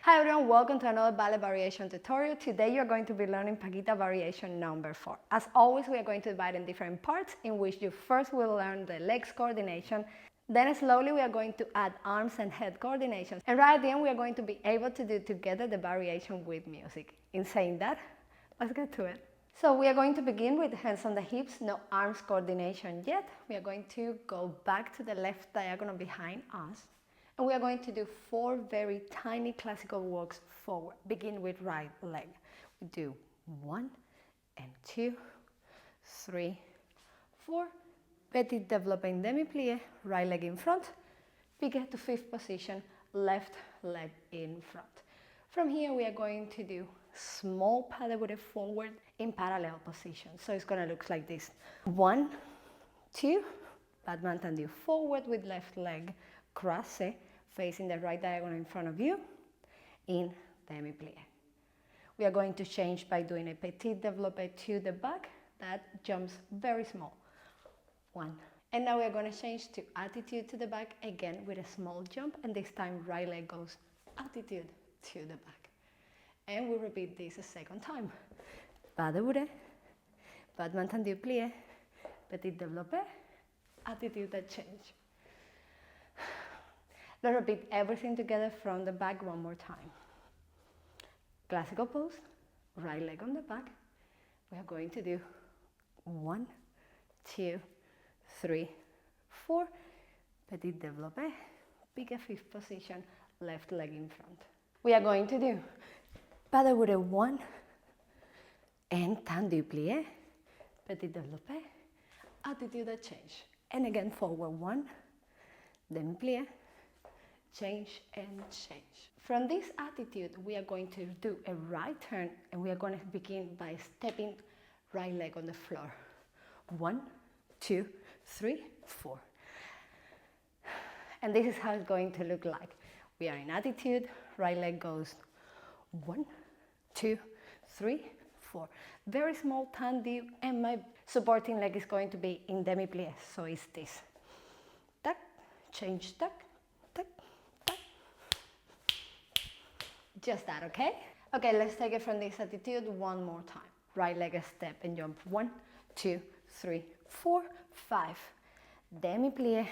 Hi everyone, welcome to another ballet variation tutorial. Today you're going to be learning Paquita Variation number 4. As always, we are going to divide in different parts in which you first will learn the legs coordination, then slowly we are going to add arms and head coordination, and right at the end we are going to be able to do together the variation with music. In saying that, let's get to it. So we are going to begin with hands on the hips, no arms coordination yet. We are going to go back to the left diagonal behind us. And we are going to do 4 very tiny classical walks forward. Begin with right leg. We do 1 and 2, 3, 4. Petit développé demi-plie, right leg in front. Piqué to 5th position, left leg in front. From here we are going to do small pas de bourrée forward in parallel position. So it's going to look like this. 1, 2, pas de main tendu forward with left leg, croisé, facing the right diagonal in front of you, in demi-plie. We are going to change by doing a petit développé to the back that jumps very small. 1. And now we are going to change to attitude to the back again with a small jump, and this time right leg goes attitude to the back. And we repeat this a second time. Pas de bourrée, pas de main tendue plié, petit développé, attitude that change. Let's repeat everything together from the back one more time. Classical pose, right leg on the back. We are going to do 1, 2, 3, 4. Petit développé, piqué 5th position, left leg in front. We are going to do pas de bourrée 1 and tendu plié, petit développé, attitude that change. And again forward 1, demi plié, change and change. From this attitude, we are going to do a right turn, and we are going to begin by stepping right leg on the floor. 1, 2, 3, 4. And this is how it's going to look like. We are in attitude, right leg goes 1, 2, 3, 4. Very small tendu, and my supporting leg is going to be in demi-plie, so it's this. Tuck, change, tuck, tuck, tuck. Just that, okay? Okay, let's take it from this attitude one more time. Right leg a step and jump. 1, 2, 3, 4, 5. Demi-plie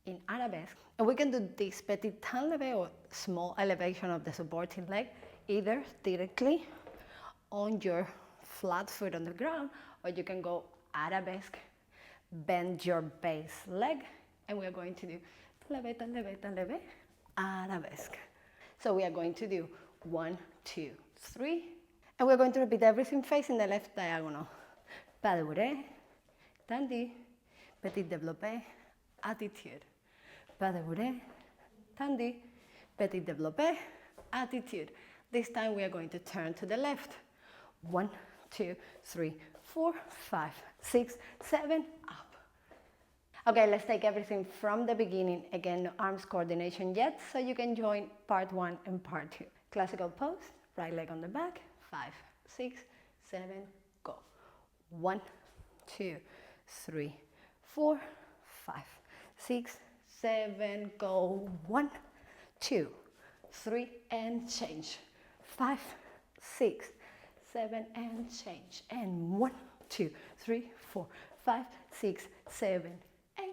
in arabesque. And we can do this petit tan levé or small elevation of the supporting leg, either directly on your flat foot on the ground, or you can go arabesque, bend your base leg, and we are going to do levé, tan levé, tan levé, arabesque. So we are going to do 1, 2, 3, and we're going to repeat everything facing the left diagonal. Pas de bourrée, tendu, petit développé, attitude. Pas de bourrée, tendu, petit développé, attitude. This time we are going to turn to the left. 1, 2, 3, 4, 5, 6, 7, up. Okay, let's take everything from the beginning. Again, no arms coordination yet, so you can join part 1 and part 2. Classical pose, right leg on the back, 5, 6, 7, go. 1, 2, 3, 4, 5, 6, 7, go. 1, 2, 3, and change. 5, 6, 7, and change. And 1, 2, 3, 4, 5, 6, 7, 8,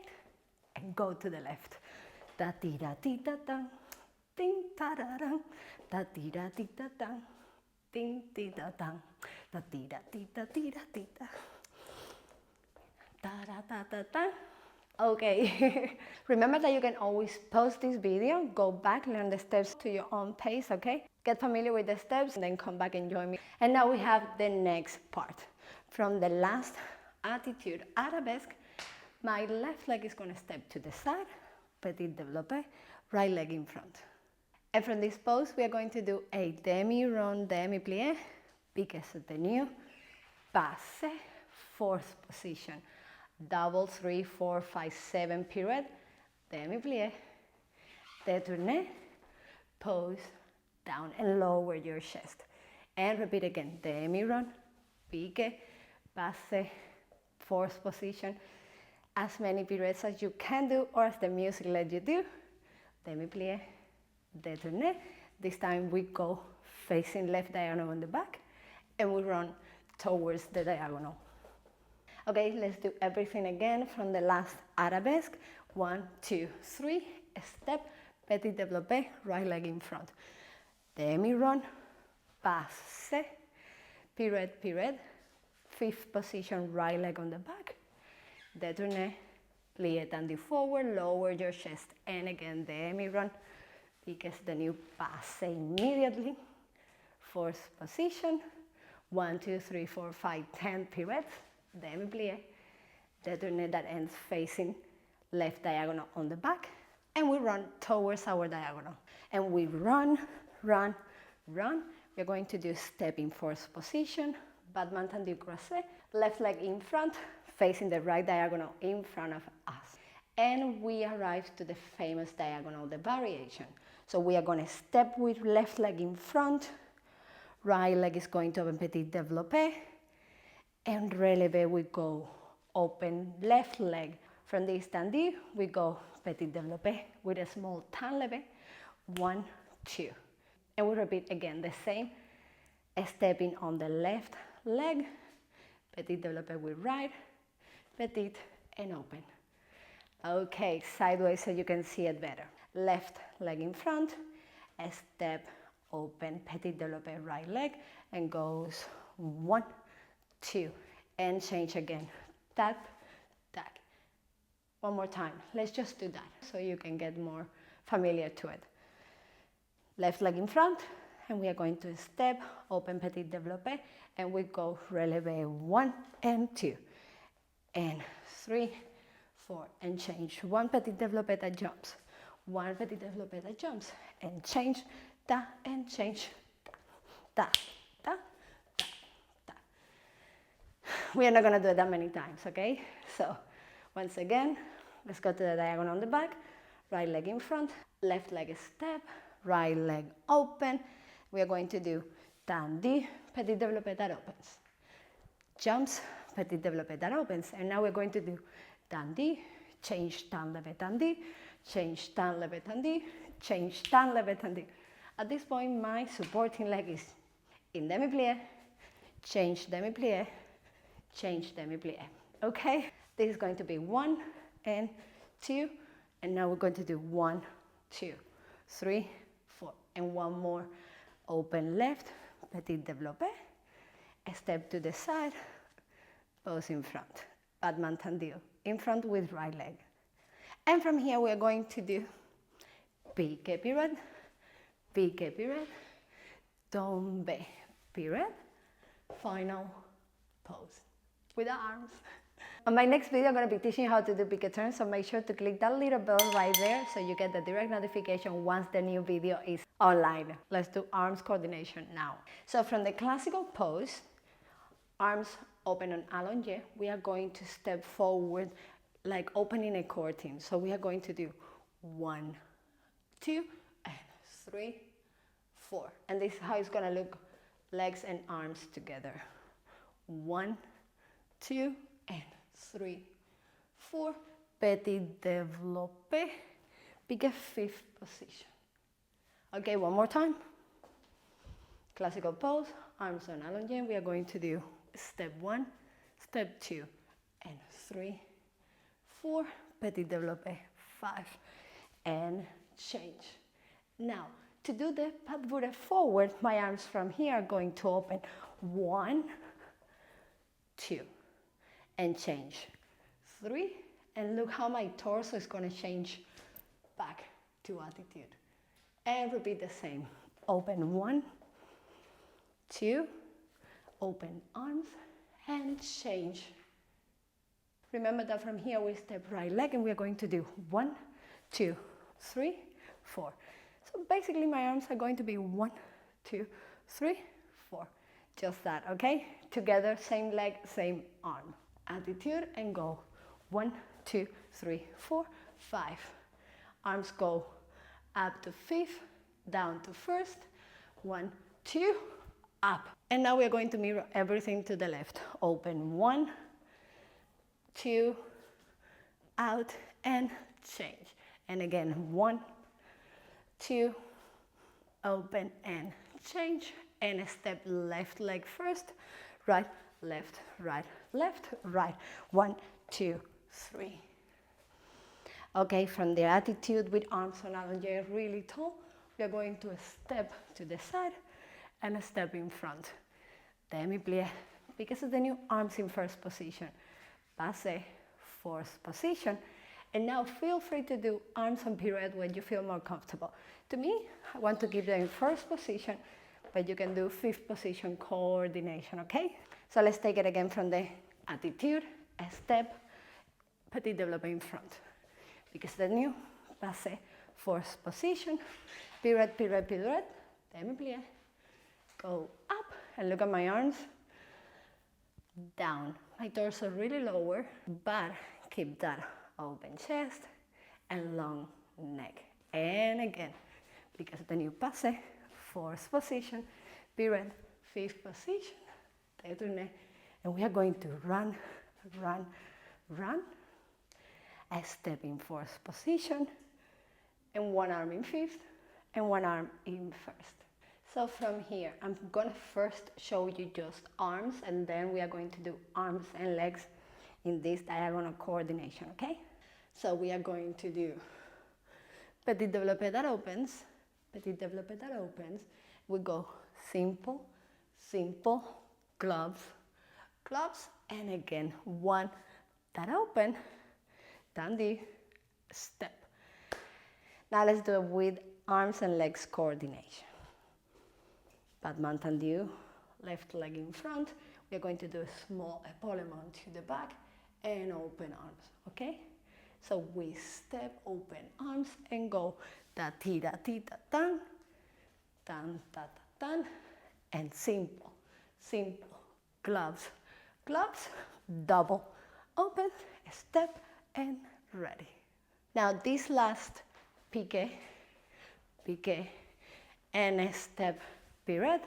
and go to the left. Da ti da ti da dang, ding ta da dang, da ti da dang, ding ti da dang, da ti da da, da da da da da. Okay, remember that you can always pause this video, go back, learn the steps to your own pace, okay? Get familiar with the steps and then come back and join me. And now we have the next part. From the last attitude, arabesque, my left leg is going to step to the side, petit développé, right leg in front. And from this pose, we are going to do a demi-rond, demi-plie, piqué soutenu, passe, 4th position. Double 3, 4, 5, 7 pirouette, demi-plie, détourné, pose, down and lower your chest. And repeat again, demi-rond, piqué, passe, 4th position. As many pirouettes as you can do or as the music lets you do. Demi-plie, détourné, This time we go facing left diagonal on the back and we run towards the diagonal. Okay, let's do everything again from the last arabesque. 1, 2, 3, step, petit développé, right leg in front. Demi-run, passe, pirouette, pirouette, fifth position, right leg on the back, détourné, plie tendu forward, lower your chest, and again demi-run, because the new passe immediately, fourth position, 1, 2, 3, 4, 5, 10 pirouettes, demi-plie, détourné that ends facing left diagonal on the back, and we run towards our diagonal. And we run, run, run. We're going to do step in fourth position, battement tendu croisé, left leg in front, facing the right diagonal in front of us. And we arrive to the famous diagonal, the variation. So we are going to step with left leg in front, right leg is going to open petit développé, and relevé we go open left leg. From this tendu, we go petit développé with a small tan levé, 1, 2. And we repeat again the same, stepping on the left leg, petit développé with right, petit, and open. Okay, sideways so you can see it better. Left leg in front, a step, open, petit développé right leg, and goes 1, 2, and change again. Tap, tap. One more time. Let's just do that so you can get more familiar to it. Left leg in front, and we are going to step, open petit développé, and we go relevé 1 and 2, and 3, 4, and change. 1 petit développé that jumps, 1 petit développé that jumps, and change, ta, and change, ta, ta, ta, ta. We are not going to do it that many times, okay? So, once again, let's go to the diagonal on the back, right leg in front, left leg step, right leg open. We are going to do tendu, petit développé that opens. Jumps, petit développé that opens. And now we're going to do tendu, change tan levé tendu, change tan levé tendu, change tan levé tendu. At this point, my supporting leg is in demi-plie, change demi-plie, change demi-plie. Okay? This is going to be 1 and 2, and now we're going to do 1, 2, 3, 4, and one more. Open left, petit développé, step to the side, pose in front, battement tendu, in front with right leg. And from here we're going to do pique pirouette, tombe pirouette, final pose with the arms. On my next video, I'm going to be teaching you how to do pique turns, so make sure to click that little bell right there so you get the direct notification once the new video is online. Let's do arms coordination now. So from the classical pose, arms open on allongé, we are going to step forward like opening a curtain. So we are going to do 1, 2, and 3, 4. And this is how it's going to look, legs and arms together. 1, 2, and 3, 4, petit développé, pique fifth position. Okay, one more time. Classical pose, arms on allongé. We are going to do step 1, step 2, and 3, 4, petit développé, 5, and change. Now, to do the pas de bourrée forward, my arms from here are going to open 1, 2, and change 3, and look how my torso is going to change back to attitude. And repeat the same. Open 1, 2, open arms, and change. Remember that from here we step right leg, and we are going to do 1, 2, 3, 4. So basically my arms are going to be 1, 2, 3, 4. Just that, okay? Together, same leg, same arm. Attitude and go. 1, 2, 3, 4, 5. Arms go up to fifth, down to first. 1, 2, up. And now we're going to mirror everything to the left. Open 1, 2, out, and change. And again, 1, 2, open and change, and step left leg first, right, left, right, left, right. 1, 2, 3. Okay, from the attitude with arms on allongé really tall, we are going to step to the side and a step in front. Demi-plie, because of the new arms in first position. Passe, fourth position. And now feel free to do arms and pirouette when you feel more comfortable. To me, I want to keep them in first position, but you can do fifth position coordination, okay? So let's take it again from the attitude, a step, petit développé in front. Because the new passe, fourth position, pirouette, pirouette, pirouette, demi-plie, go up, and look at my arms, down. My torso really lower, but keep that open chest and long neck. And again, because the new passe, fourth position, pirouette, fifth position, détourné, and we are going to run, run, run. I step in fourth position, and one arm in fifth, and one arm in first. So from here, I'm gonna first show you just arms, and then we are going to do arms and legs in this diagonal coordination, okay? So we are going to do petit développé that opens, petit développé that opens. We go simple, simple, gloves, gloves, and again, one that open, dandy, step. Now let's do it with arms and legs coordination. Pas de main tendue, left leg in front. We are going to do a small épaulement to the back and open arms, okay? So we step, open arms, and go ta ti da ti ta tan, tan ta ta tan, and simple, simple, gloves, gloves, double, open, step, and ready. Now this last piqué, piqué, and a step pirouette,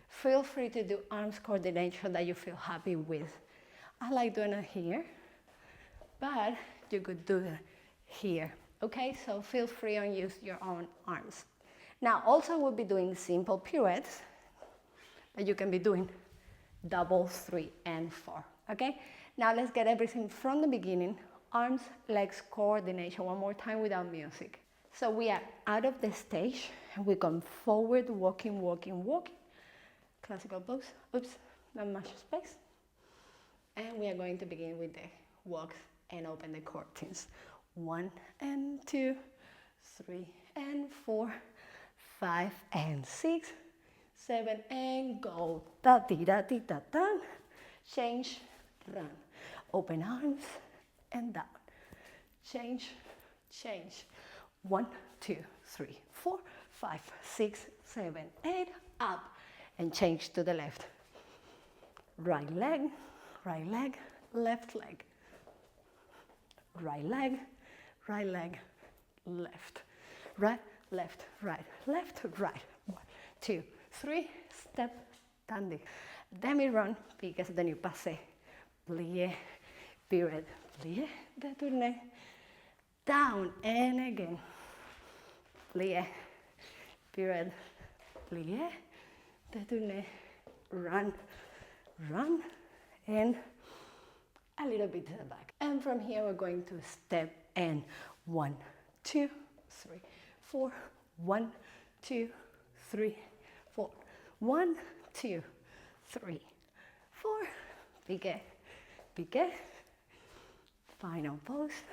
feel free to do arms coordination that you feel happy with. I like doing it here, but you could do it here, okay? So feel free and use your own arms. Now also we'll be doing simple pirouettes, but you can be doing doubles, 3 and 4, okay? Now let's get everything from the beginning. Arms, legs, coordination, one more time without music. So we are out of the stage, and we come forward, walking, walking, walking. Classical pose, oops, not much space. And we are going to begin with the walks and open the curtains. 1 and 2, 3 and 4, 5 and 6, 7 and go. Ta ti da ti ta ta. Change, run. Open arms and down. Change, change. 1, 2, 3, 4, 5, 6, 7, 8, up, and change to the left. Right leg, left leg. Right leg, left. Right, left, right, left, right. 1, 2, 3, step, dandy. Demi run, because the new passe. Plié, pirouette, plié, détourné. Down, and again. Plié, pirouette, plié, détourné, run, run, and a little bit to the back. And from here we're going to step and 1, 2, 3, 4, 1, 2, 3, 4, 1, 2, 3, 4, piqué, piqué, final pose.